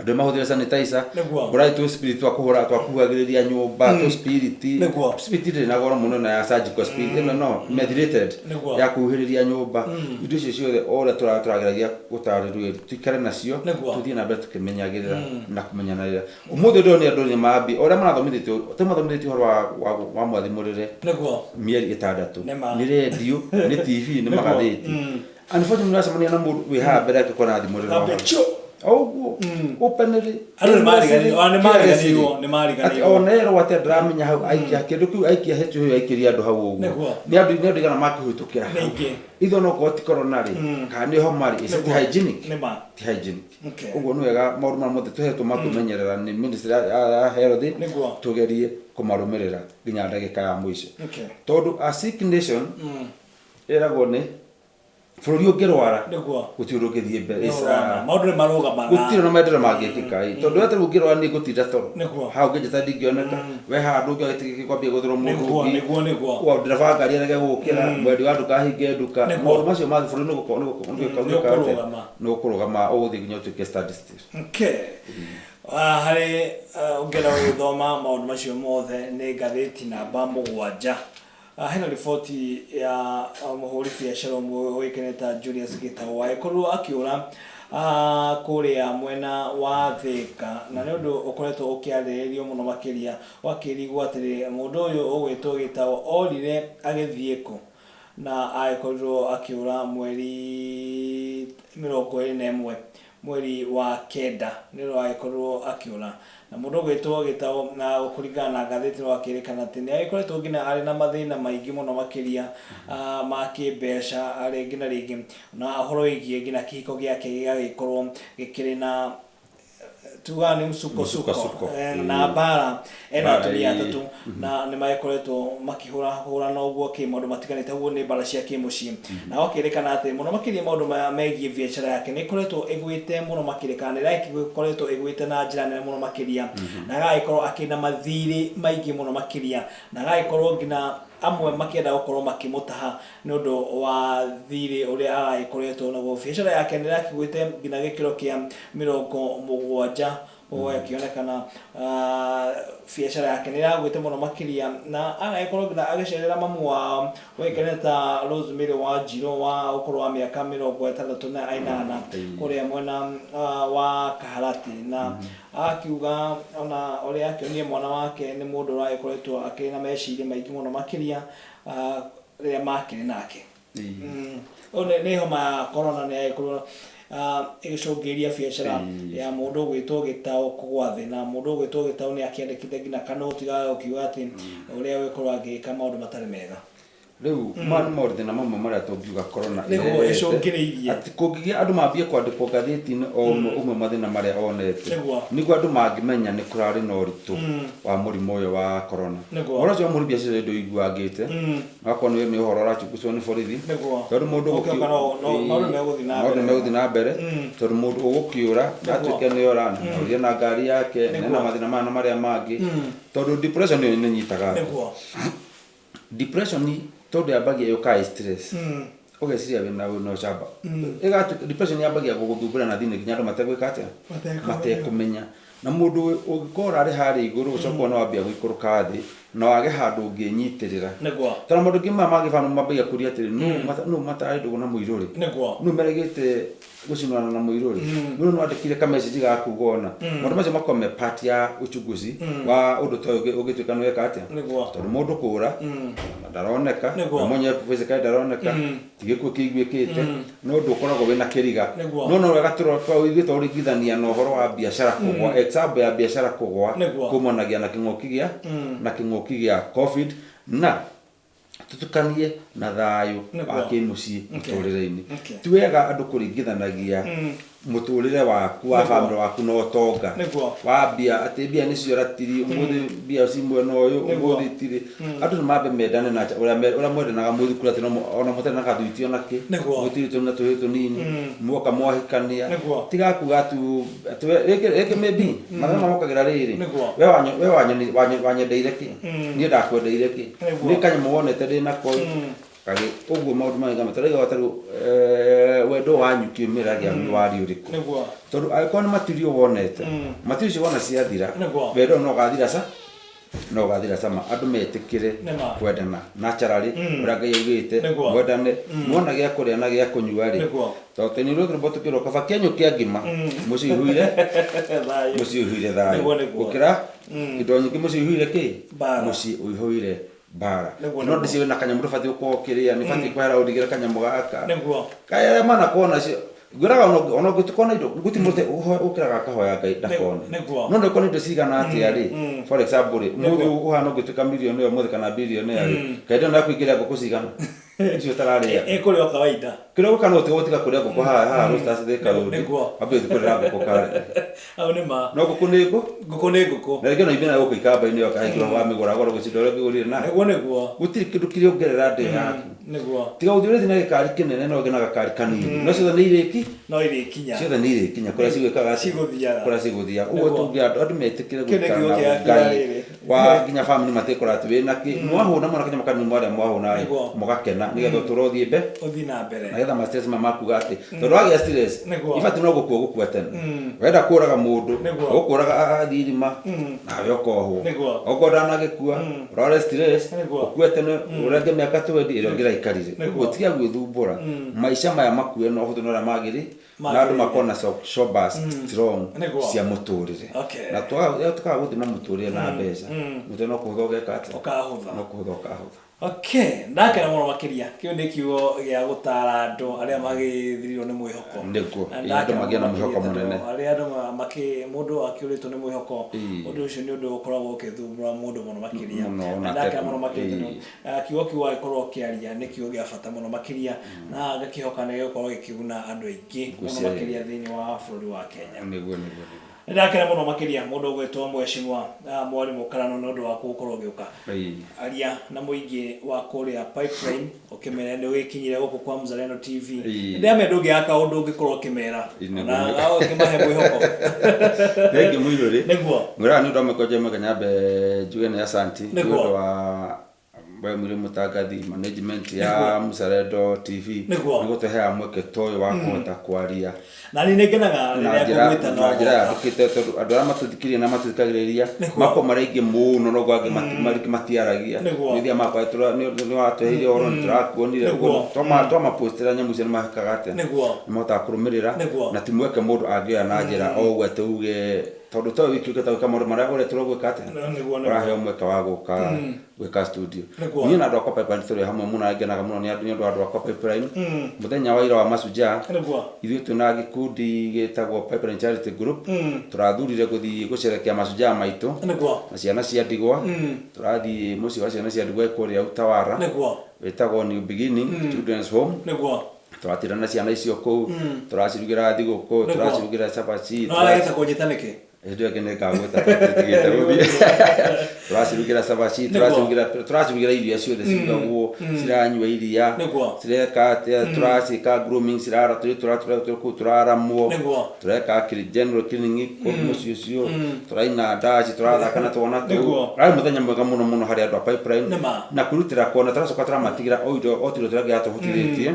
andå mahå thä re sanitizer mbårai tå spirit twa kå hå ra twakuhagä rä ria nyå mba tå spirit ndä na goro må no na ya surgical spirit ä no methylated ya kuhä rä ria nyå mba indo icio ciothe o å rä a tå rageragia gå tarä rå tuikare nacio tå thiä na mbere tå kä menyagä rä ra na kå menyana rä ra å må thä ndå nä andå nä mambi o rä a mathomithä tie å horo wa mwathimå rä re mĩeri 6 nä rendio nä tv nä magathä ti unfortunately nacemania na må ndå wä haha mbere akä korwo nathimå rä re oguo openly onerwo atä ndäramenya hau aikia kä ndå kä u aikia hetu hä aikä andå hau åguo nä andå igana makä hä tå kä ra itho nokorwo ti korona rä kana nä homa rä ti hygienic åguo nä wega maå ndå marä mothe tå hetwo makwä menyerera nä ministry ya health tå gerie kå marå mä rä ra nginya ndagä ka ya må ico tondå a sick nation ä ragwo nä bå rå ri å ngä rwara gå tiå ndå å ngä thiä mbere gå tirä na maendereo mangä kä ka tondå we tarä u å ngä rwara nä ngå tinda toro hau ngä njata ndingä oneka we handå ngä agä tä kwambia gå thå rwo må ndå å ngä ndereba ngari arege gå kä ra mwendi wa nduka hinge nduka maå ndå macio mathä bå rå ri nä gå kå rå gama å gå thiä nginya å tuä ke harä å ngä ra å gä thoma maå ndå macio mothe nä ngathä ti namba 7 hena riboti ya muhuri biacara ũĩkaine Julius Gitau agĩkorwo akĩũra kũrĩa mwena wa Thika na nĩ ũndũ ũkoretwo ũkĩarĩrĩrio mũno makĩria wakĩrigwo atĩrĩ mũndũ ũyũ ũgwĩtwo Gitau orire agĩthiĩ kũ na agĩkorirwo akĩũra mweri 21 mweri wa kenda nĩrĩo agĩkorwo akĩũra na mũndũ ũgwĩtwo Gitau na kũringana na ngathĩti no akĩrĩkana atĩ nĩ agĩkoretwo nginya arĩ na mathĩna maingĩ mũno makĩria ma kĩmbeca rĩngĩ na rĩngĩ na ũhoro wĩgiĩ nginya kĩhiko gĩake gĩgagĩkorwo gĩkĩrĩ na tuga nĩ msukosuko na bara ena atumia atatũ na nĩ magĩkoretwo makĩhũrana ũguo kĩmaũndũ matiganĩte ũguo nĩ mbara cia kĩmũciĩ na wakĩrĩkana atĩ mũno makĩria maũndũ maya megiĩ biacara yake nĩ ĩkoretwo ĩgwĩte mũno makĩria kana nĩ ĩkoretwo ĩgwĩte na njĩra nene mũno makĩria na agagĩkorwo akĩna mathirĩ maingĩ mũno makĩria na agagĩkorwo nginya amwe makĩenda gũkorwo makĩmũtaha nĩ ũndũ wa thirĩ ũrĩa aragĩkoretwo naguo biacara yake nĩ ĩrakĩgwĩte nginya gĩkĩro kĩa 70 akĩonekana biacara yake nĩ ĩragwĩte mũno makĩria na agagĩkorwo nginya agĩcerera mamu wao ũĩkaine ta Rosemary Wanjiru wa ũkũrũ wa mĩaka 68 kũrĩa mwena wa Kaharati na akiuga ona ũrĩa akĩonie mwana wake nĩ mũndũ ũragĩkoretwo akĩrĩ na meciria maingĩ mũno makĩria rĩrĩa makĩrĩ nake nĩ homa ya corona nĩ agĩkorwo ĩgĩcũngĩrĩria biacara ya mũndũ ũgwĩtwo Gitau kũgwa thĩ na mũndũ ũgwĩtwo Gitau nĩ akĩandĩkĩte nginya kanũti ga gũkiuga atĩ ũrĩa ũgĩkorwo agĩka maũndũ matarĩ mega riu mwana morde na mama mara tungiuga corona Nĩguo ĩcũngĩrĩirie. ati kũngĩgĩa andũ mambie kwandĩkwo ngathĩti-inĩ o ũmwe mathĩna marĩa onete Nĩguo. nĩguo andũ mangĩmenya nĩ kũrarĩ na ũritũ wa mũrimũ ũyũ wa corona Nĩguo. ũhoro ũcio wa mũribia ciothe ndũiguangĩte agakorwo nĩ ũhoro ũrachunguswo nĩ borithi Nĩguo. tondũ mũndũ Ũkĩoka maũndũ megũthiĩ na mbere. maũndũ megũthiĩ na mbere tondũ mũndũ ũgũkĩũra atuĩke nĩ ora ũria na ngari yake na mathĩna mana marĩa mangĩ tondũ depression nĩ nyitaga Nĩguo. depression tondũ yambagia yũkaga stress ũgeciria wĩna ũcamba depression yambagia gũgũthumbũra na thĩinĩ nginya andũ mategwĩka atĩa matekũmenya na mũndũ ũngĩkorwo arĩ harĩa igũrũ ũcoka no wambia gũikũrũka thĩ na wage handũ ũngĩnyitĩrĩra Nĩguo. tondũ maũndũ ngĩ magĩbana mambagia kũria atĩrĩ nũ matarĩ ndũgũ na mũirũrĩ Nĩguo. nũ meregĩte gũcinana na mũirũrĩ nũ wandĩkire kameciji gakuga ona maũndũ macio makorwo me part ya uchunguzi wa ũndũ ta ũyũ ũngĩtuĩka nĩ weka atĩa Nĩguo. tondũ mũndũ kũũra ndaroneka Nĩguo. we mwenyewe physically ndaroneka ti gĩkuũ kĩiguĩkĩte no ũndũ ũkoragwo wĩna kĩriga Nĩguo. no no wega tũigĩte ũringithania na ũhoro wa biacara kũgwa example ya biacara kũgwa Nĩguo. kumanagia na kĩng'ũki gĩa covid na tutukanie na thayũ wa kĩmũciĩ mũtũrĩre-inĩ ti wega andũ kũringithanagia mũtũrĩre waku wa famĩlĩ waku na ũtonga wa mbia atĩ mbia nĩcio ratiri ũmũthĩ mbia ci mwena ũyũ ũmũthĩ itirĩ andũ nĩ mambe mendane na ũrĩa mwendanaga mũthikuru atĩ ona mũtarĩ na gathwiti onakĩ mũtirĩ tũrĩ na tũhĩĩ tũnini mwoka mwahikania tigakuga tu rĩngĩ maybe marĩa mamokagĩra rĩrĩ we wanyendeire kĩ niĩ ndakwendeire kĩ nĩ kanyamũ wonete ndĩnako kage ũguo maũndũ mangĩ mataraiga watarĩ wendo wanyu kiumĩra gĩa wari ũrĩkũ tondũ angĩkorwo nĩ matirio wonete matirio icio wona ciathira wendo no ũgathira sama andũ metĩkĩre kwendana naturally ũrĩa Ngai augĩte mwendane muona gĩa kũrĩa na gĩa kũnyua rĩ tondũ tene rũthũ rũbotũ kĩro kaba kĩenyũ kĩa ngima mũciĩ ũihũire thayũ gũkĩra indo nyingĩ mũciĩ ũihũire kĩ mũciĩ ũihũire bara no ndiciwe na kanyamũ ndũbatiĩ gũkorwo ũkĩrĩa nĩ batiĩ kwehera ũndigĩre kanyamũ gaka kaya arĩa manakorwo nacio ngwĩraga ona ũngĩtukona indo gũtimũte ũkĩraga akahoya Ngai ndakone no nĩ ũkona indo cigana atĩa rĩ for example rĩ mũndũ ũhana ũngĩtuĩka mirioni ũmũthĩ kana birioni rĩ kaĩ ndĩona kũingĩria ngũkũ cigana icio tararĩa ĩkũrĩ o kawaida kĩrĩa ũkana ũtiga kũrĩa ngũkũ haha Roosters thĩka rũndi wambie kũrĩra ngũkũ kare au nĩ ma no ngũkũ nĩ ngũkũ na rĩngĩ no ibina gũkũ ikamba-inĩ ĩyo kahingĩrwo wa mĩgũra goro gũcinda ũrĩa ũngĩgũrire na nĩguo gũtirĩ kĩndũ kĩrĩa ũngerera ndĩ yaku tiga gũthiĩ ũrĩthiĩ na gĩkari kĩnene no ũgĩ na gakari kanini no ciothe nĩ irĩki ciothe nĩ irĩkinya kũrĩa cigwĩkaga kũrĩa cigũthiaga ũguo tũngĩ andũ metĩkĩre gũikara na Ngai wa nginya family matekora atĩ wĩna kĩ mwahũna mwana kanyamũ kanini mwarĩa mwahũna rĩ mũgakena nĩgetha ũtũũro ũthiĩ na mbere nagetha ma stress makuga atĩ tondũ wagĩa stress ibatiĩ no gũkua tene wenda kũũraga mũndũ ũkũũraga thirima nawe ũkohwo okorwo ndanagĩkua ũrware stress ũkue tene ũrenge mĩaka 20 ĩrĩa ũngĩraikarire ũguo tiga gwĩthumbũra maica maya makue no ũhũthũ na ũrĩa magĩrĩ na andũ makorwo na shoulders strong cia mũtũrĩre na tũkaga gũthiĩ na mũtũrĩre na mbeca mũtũrĩre no kũhũtha ũgeka atĩa no kũhũtha ũkahũtha ndakena mũno makĩria kĩu nĩ kiugo gĩa gũtara andũ arĩa magĩthirirwo nĩ mwĩhoko nĩguo andũ magĩa na mwĩhoko mũnene arĩa andũ mũndũ akĩũrĩtwo nĩ mwĩhoko ũndũ ũcio nĩ ũndũ ũkoragwo ũkĩthumbũra mũndũ mũno makĩria ndakena mũno makĩria kiugo kĩu wagĩkorwo ũkĩaria nĩ kiugo gĩa bata mũno makĩria na ngakĩhoka nĩ gĩgũkorwo gĩkĩguna andũ aingĩ mũno makĩria thĩinĩ wa bũrũri wa Kenya nĩguo ndakena mũno makĩria mũndũ ũgwĩtwo Mheshimiwa Mwarimũ Karano nĩ ũndũ wa gũkorwo ũgĩũka aria na mũingĩ wa kũrĩa Pipeline ũkĩmera nĩ wĩkinyire gũkũ kwa Mzalendo TV ndĩamenya ndũngĩaka ũndũ ũngĩkorwo ũkĩmera na ũkĩmahe mwĩhoko rĩngĩ mũirũrĩ ngwĩraga nĩ ũndũ wa mĩkonje mũkenyambe njuge nĩ asanti nĩ ũndũ wa mwĩrĩ mũtangathi management ya Mzalendo TV nĩ gũtũheaga mweke ta ũyũ wa kũhota kwaria na nĩ ngenaga rĩrĩa ngũgwĩta na njĩra ya ndũkĩte tondũ andũ arĩa matũthikĩrĩria na matũthikagĩrĩria makorwo marĩ aingĩ mũno no angĩ matiaragia nĩthia makwa nĩ watũheire ũhoro nĩ tũrakuonire twamapostĩra nyamũ icio nĩ mahekaga atĩa nĩ mahotaga kũrũmĩrĩra na ti mweke mũndũ angĩoya na njĩra o ũguo atĩ uge tondu to wiki ta kama mara ore tro gwikate urahe omweka wa guka gwika studio ni na ndo kwa pipeline hamwe muna ngenaga muno ni andu kwa pipeline muthenya wa ira wa Masuja ithuĩ twĩna gĩkundi gĩtagwo Pipeline Charity Group tũrathurire gũthiĩ gũcerekia Masuja maitũ na ciana cia ndigwa tũrathiĩ mũciĩ wa ciana cia ndigwa kũrĩa Utawara wĩtagwo New Beginning Children's Home tũratirana ciana icio kũu tũracirugira thigũkũ tũracirugira cabaci ndio kene kagweta tigete guthi turacirugira sabaci turacirugira irio ciothe cigagwo ciranywa iria cireka turacika grooming cirara turaramwo tureka general cleaning mucio cio turaina ndaci turathaka na twana tu ari muthenya mwega muno hari andu a pipeline na kurutira kona turacoka turamatigira otiro turagia tuhutiritie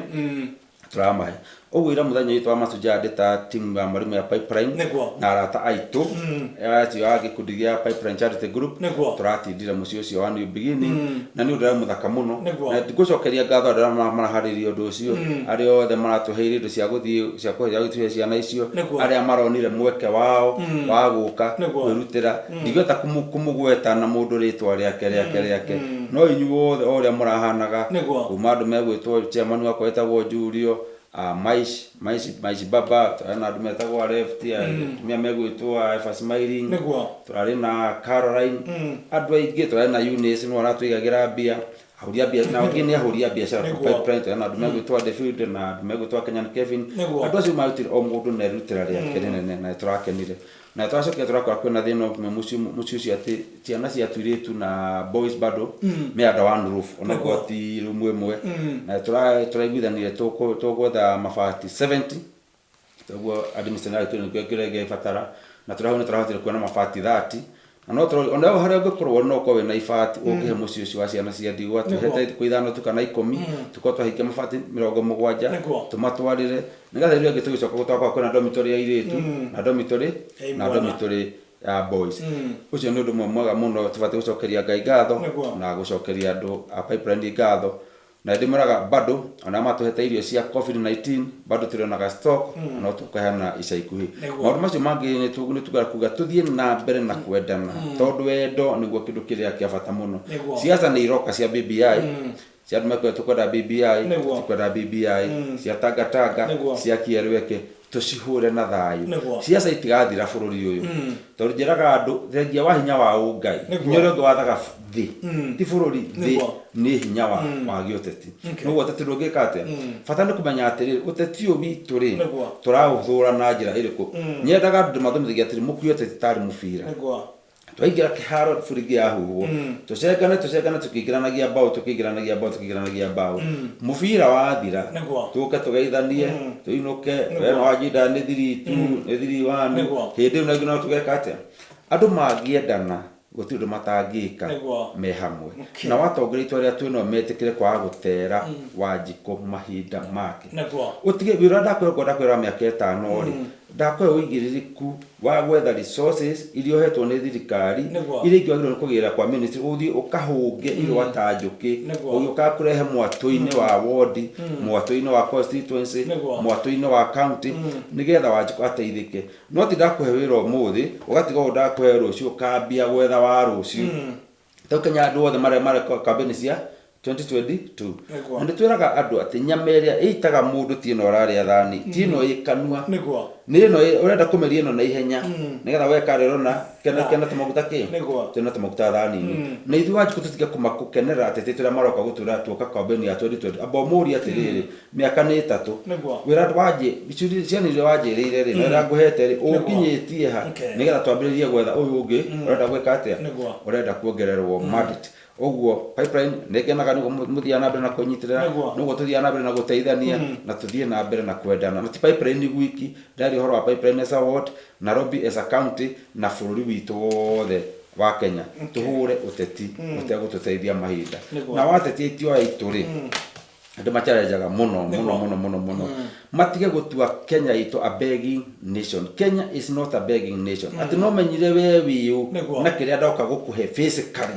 turamahe ogwira muthenya itu wa Masuja ndeta team ya marimu ya pipeline na arata aitu ati ya gikundi gya Pipeline Charity Group turatindira mucio cio wa New Beginning na ni ndira muthaka muno na tigucokeria ngatho ndira marahariria undu ucio ari othe maratuheire ndu cia guthii cia kuhia ciana icio ari maronire mweke wao wa guka kwirutira ndigota kumugweta na mundu ritwa riake no inyuothe oria murahanaga kuma andu megwitwo chairman wakwa etagwo Julio Maishi Baba na andu metagwo left mia megwitwo Efas Smiling turari na Caroline andu aingi turari na Eunice no aratwigagira bia ahuria bia na wengine ahuria biashara kwa pipeline na andu megwitwo David na andu megwitwo Kenyan Kevin andu acio marutire o mundu na rutira riake nene na turakenire na twacokia turakora kwina thina mucio cio ati ciana cia tuiritu na boys bado me under one roof ona kwati rumu imwe na turaiguithanire tugwetha mabati 70 toguo administrator twinigirege fatara na turahotire kuona mabati 30 na no ona haria gukorwo no kwa na ifati ukihe mucio cio wa ciana cia ndigwa tuhete kuithano tukana 10 tuko twahikia mabati 70 tumatwarire nigatha irio gitugicoka gutwakwa kwina dormitory ya iritu na dormitory ya boys ucio ni undu mwega muno tubate gucokeria Ngai ngatho na gucokeria andu a pipeline ngatho na ndimuraga bado ona matuhete irio cia COVID-19 bado turionaga stock no tukahana ica ikuhi maundu macio mangi ni tugara kuga tuthie na mbere na kwendana tondu wendo niguo kindu kiria kia bata muno siasa ni iroka cia BBI cia mekwe tukwenda BBI cia tanga cia kierweke tucihure na thayu siasa itigathira bururi uyu tondu njiraga andu thengia wa hinya wa Ngai nyoro ndo wathaga thi ti bururi thi ni hinya wa gioteti no uteti ndungikate bata ni kumenya atiri uteti uyu witu ri turauthura na njira iriku nyendaga andu mathomithagia atiri mukuyote tari mubira twaingira kiharo burigi ya huo tucengane tukingiranagia bao mubira wathira tuke tugeithanie tuinuke wena wajida ni thiri wanu hindi no tugeka atia andu magiendana gutiundu matangika me hamwe na watongoria aria twino metikire kwa gutera Wanjiku mahinda make utige wira ndakwira miaka 5 ri ndakwira uigiririku wa gwetha resources irio hetwo ni thirikari iria ingĩagĩrĩirwo nĩ kũgĩra kwa ministry uthi ukahunge iro watanjuki ugiuka kurehe mwatu-ini wa ward mwatu-ini wa constituency mwatu-ini wa county nigetha Wanjiku ateithike no ti ndakuhe wira umuthi ugatiga ndakuhe rucio kambia gwetha wa rucio tukenya andu othe mare kambeni cia 2022 and twiraga andu ati nyameria itaga mundu tino raria thani tino ikanua nino urenda kumeria no na ihenya nigetha weka rero na kena tamaguta ki tena tamaguta thani na ithu Wanjiku tutiga kumakukenera ati tira maroka gutura tuoka kambeni ya 2020 abo muri atiriri miaka ni 3 wira waje bicuri ciani ire wajireire ri na nguhete ri ukinyitie ha nigetha twambiririe gwetha uyu ungi urenda gweka atia urenda kuongererwo mandate oguo pipeline negenaga ni muthia na mbere na kunyitirira nugo tuthia na mbere na guteithania na tuthie na mbere na kwendana na ti pipeline ni wiki ndari horo wa pipeline as a ward Nairobi as a county na bururi witu wothe wa Kenya tuhure uteti utegututeithia mahinda na wateti itio aituri andå macharenjaga muno matige gutua Kenya itu a begging nation. Kenya is not a begging nation. Ati no menyire we wiu na kiria ndoka gukuhe physically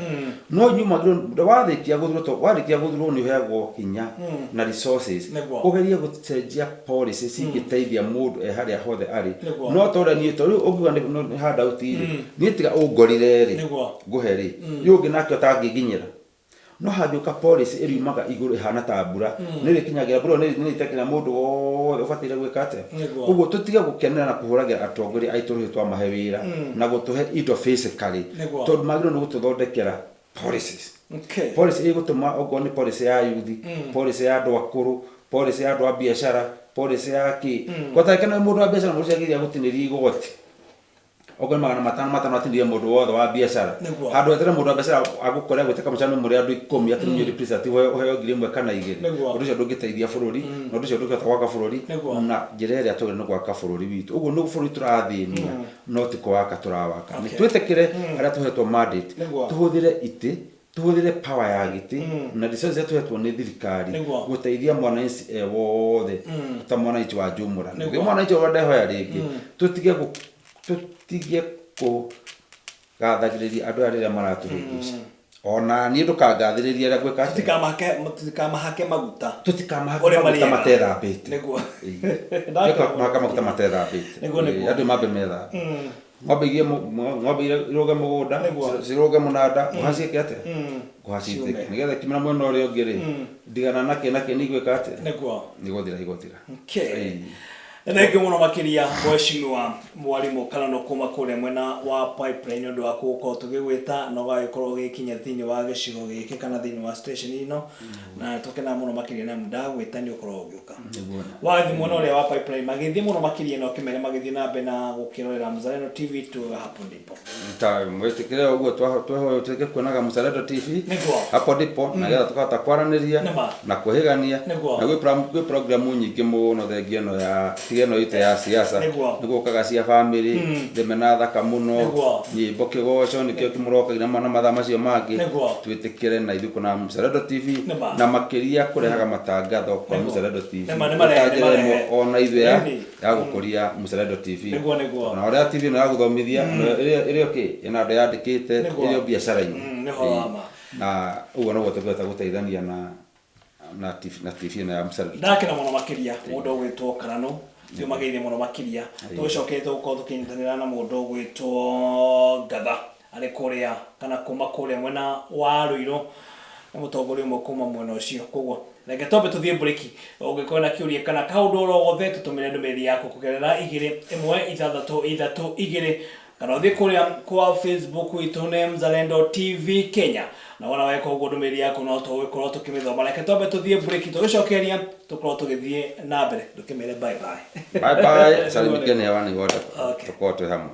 no nyuma wathikia guthurwo ni heagwo hinya na resources kugeria gucenjia policies cingiteithia mundu haria hothe ari no tondu ni to riu ungiuga ni handout ri ni tiga ungorire ri nguhe ri yungi nake utanginginyira no hagioka policy iriumaga iguru ihana ta mbura ni rikinyagira mbura ni itekira mundu wothe ubatire gwika atia uguo tutige gukenera na kuhuragira atongoria aitu twa mahe wira na gutuhe indo physically tondu magiro ni gututhondekera policies policy igutuma ogo ni policy ya youth policy ya andu akuru policy ya andu a biashara policy ya ki gotaikana mundu wa biashara mundu ciagiria gutiniria igoti ogo magana matano atindirie mundu wothe wa biashara handu etere mundu wa biashara agukora gweteka mucano muri andu 10 atinyo representative hoyo ngiri imwe kana igiri undu cio ndungiteithia bururi na undu cio ndungihota gwaka bururi na njira iria tugire no gwaka bururi witu uguo no bururi turathinia no tiko waka turawaka ni twetekire aria tuhetwo mandate tuhuthire ite tuhuthire power ya giti na resources tuhetwo ni thirikari guteithia mwananchi wothe ta mwananchi wa jumura ndio mwananchi wothe hoya ringi tutige ko gathagiriria andu aria maraturigisha ona ni ndukangathiriria aria gwika tutikamahake maguta matethambite niguo maguta matethambite andu mambe metha ng'ombe iroge mugunda ciroge munanda uhaciike atia guhacite nigetha kimera mwena uria ungi ri ndigana nake ni gwika atia niguthira igotira Thank you muno makiria mheshimiwa mwalimu Kalano kuma kule mwena wa Pipeline ndio akuko tugigwita no gagikorwo gikinya thini wa gicigo giki kana thini wa station ino na tokena muno makiria na muda gwita ni ukorwo ugiuka wathi muno ule wa Pipeline magithi muno makiria no kimere magithi na be na gukirorera Mzalendo TV tu hapo ndipo ta mwetikire uguo tweho tweke kuonaga Mzalendo TV hapo ndipo na getha tukahota kwaraniria na kuhigania na gwi program nyingi muno thengia no ya tigeno ite ya siasa niguo kaga cia family themena thaka muno nyimbo kigoco nikio kimuroka ina mana matha macio mangi twitikire na ithuko na Mzalendo TV na makiria kurehaga matangatho kwa Mzalendo TV ona ithu ya gukuria Mzalendo TV na oria TV na guthomithia irio ki ina ndo yandikite irio biashara-ini na ugo no gutogota guteithania na TV na Mzalendo ndakena muno makiria mundu gwitwo Kalano tio magiire muno makiria tucokete uko tukinyitanira na mundu gwitwo Gatha ari kuria kana kuma kuria mwena wa Ruiro na mutongoria umwe kuma mwena ucio koguo reke tobe tuthie break ungikona kiuria kana kaundu rogothe tutumire ndumiri yako kugerera 21632 kana uthie kuria kwa Facebook itune Mzalendo TV Kenya na wana weko ugo ndumiri yako no tugikorwo tukimithoma reke tobe tuthie break tugicokeria tukorwo tugithie na mbere ndukimere bye bye salimikene hewani wote tukorwo twi hamwe.